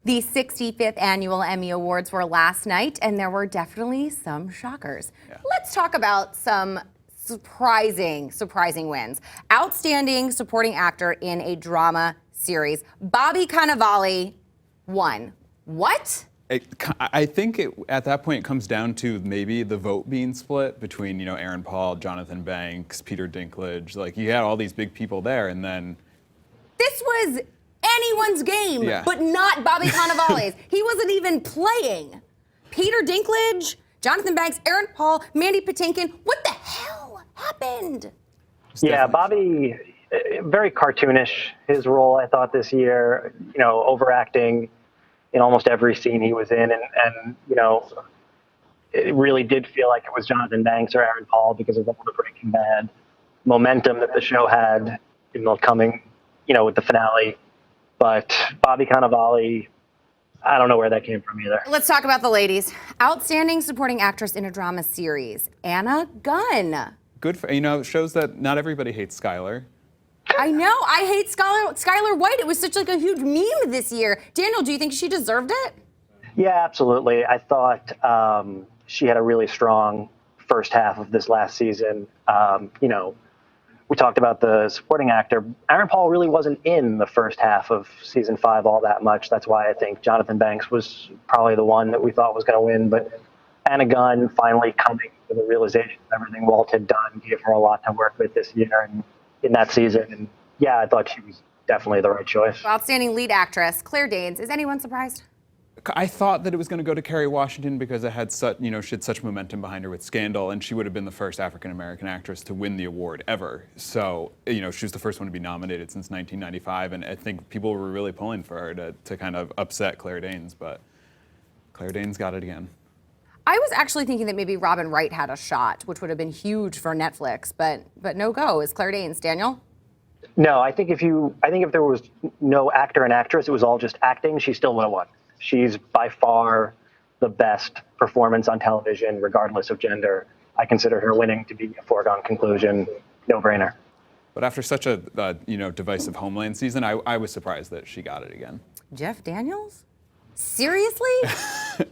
The 65th annual Emmy Awards were last night, and there were definitely some shockers. Yeah. Let's talk about some surprising wins. Outstanding supporting actor in a drama series. Bobby Cannavale won. What? I think at that point it comes down to maybe the vote being split between, Aaron Paul, Jonathan Banks, Peter Dinklage. Like, you had all these big people there, and then... This was anyone's game, but not Bobby Cannavale's. He wasn't even playing. Peter Dinklage, Jonathan Banks, Aaron Paul, Mandy Patinkin. What the hell happened? Yeah, Bobby, very cartoonish, his role, I thought, this year, overacting in almost every scene he was in. And it really did feel like it was Jonathan Banks or Aaron Paul because of all the Breaking Bad momentum that the show had coming, with the finale. But Bobby Cannavale, I don't know where that came from either. Let's talk about the ladies. Outstanding supporting actress in a drama series, Anna Gunn. Good for, it shows that not everybody hates Skylar. I know, I hate Skylar White. It was such a huge meme this year. Daniel, do you think she deserved it? Yeah, absolutely. I thought she had a really strong first half of this last season. We talked about the supporting actor. Aaron Paul really wasn't in the first half of season 5 all that much. That's why I think Jonathan Banks was probably the one that we thought was going to win. But Anna Gunn finally coming to the realization of everything Walt had done gave her a lot to work with this year and in that season. And yeah, I thought she was definitely the right choice. Outstanding lead actress, Claire Danes. Is anyone surprised? I thought that it was going to go to Kerry Washington because it had such, she had such momentum behind her with Scandal, and she would have been the first African-American actress to win the award ever. So, she was the first one to be nominated since 1995, and I think people were really pulling for her to kind of upset Claire Danes, but Claire Danes got it again. I was actually thinking that maybe Robin Wright had a shot, which would have been huge for Netflix, but no go. Is Claire Danes. Daniel? No, I think if there was no actor and actress, it was all just acting, she still would have won. She's by far the best performance on television, regardless of gender. I consider her winning to be a foregone conclusion, no-brainer. But after such a divisive Homeland season, I was surprised that she got it again. Jeff Daniels? Seriously?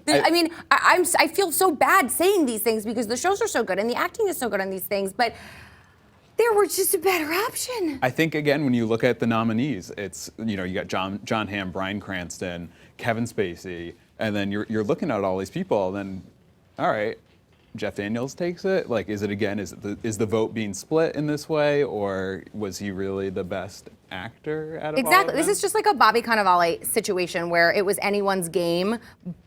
I feel so bad saying these things because the shows are so good and the acting is so good on these things, but there was just a better option. I think, again, when you look at the nominees, it's, you got John Hamm, Bryan Cranston, Kevin Spacey, and then you're looking at all these people, and then, all right, Jeff Daniels takes it. Like, is the vote being split in this way, or was he really the best actor out of all of them? Exactly. This is just like a Bobby Cannavale situation where it was anyone's game,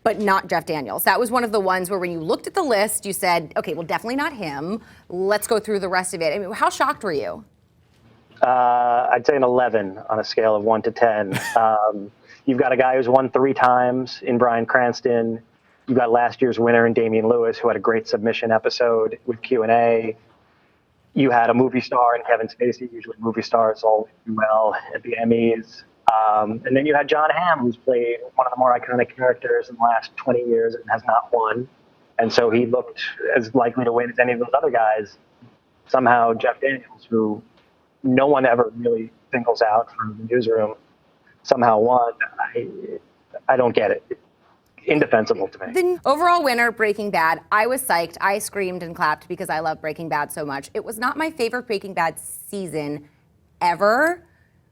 but not Jeff Daniels. That was one of the ones where when you looked at the list, you said, okay, well, definitely not him. Let's go through the rest of it. I mean, how shocked were you? I'd say an 11 on a scale of 1 to 10. You've got a guy who's won 3 times in Bryan Cranston. You got last year's winner in Damian Lewis, who had a great submission episode with Q&A. You had a movie star in Kevin Spacey. Usually movie stars always do well at the Emmys. And then you had John Hamm, who's played one of the more iconic characters in the last 20 years and has not won. And so he looked as likely to win as any of those other guys. Somehow Jeff Daniels, who no one ever really singles out from the newsroom, somehow won. I don't get it. Indefensible to me. The overall winner, Breaking Bad. I was psyched. I screamed and clapped because I love Breaking Bad so much. It was not my favorite Breaking Bad season ever,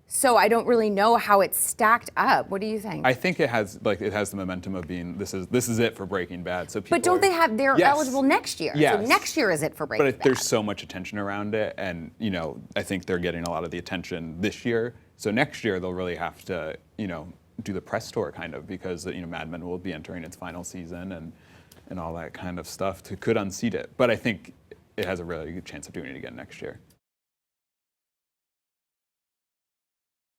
so I don't really know how it stacked up. What do you think? I think it has the momentum of being this is it for Breaking Bad. So people. But don't they're eligible next year? Yes. So next year is it for Breaking Bad? But there's so much attention around it, and I think they're getting a lot of the attention this year. So next year they'll really have to do the press tour kind of because Mad Men will be entering its final season and all that kind of stuff could unseat it. But I think it has a really good chance of doing it again next year.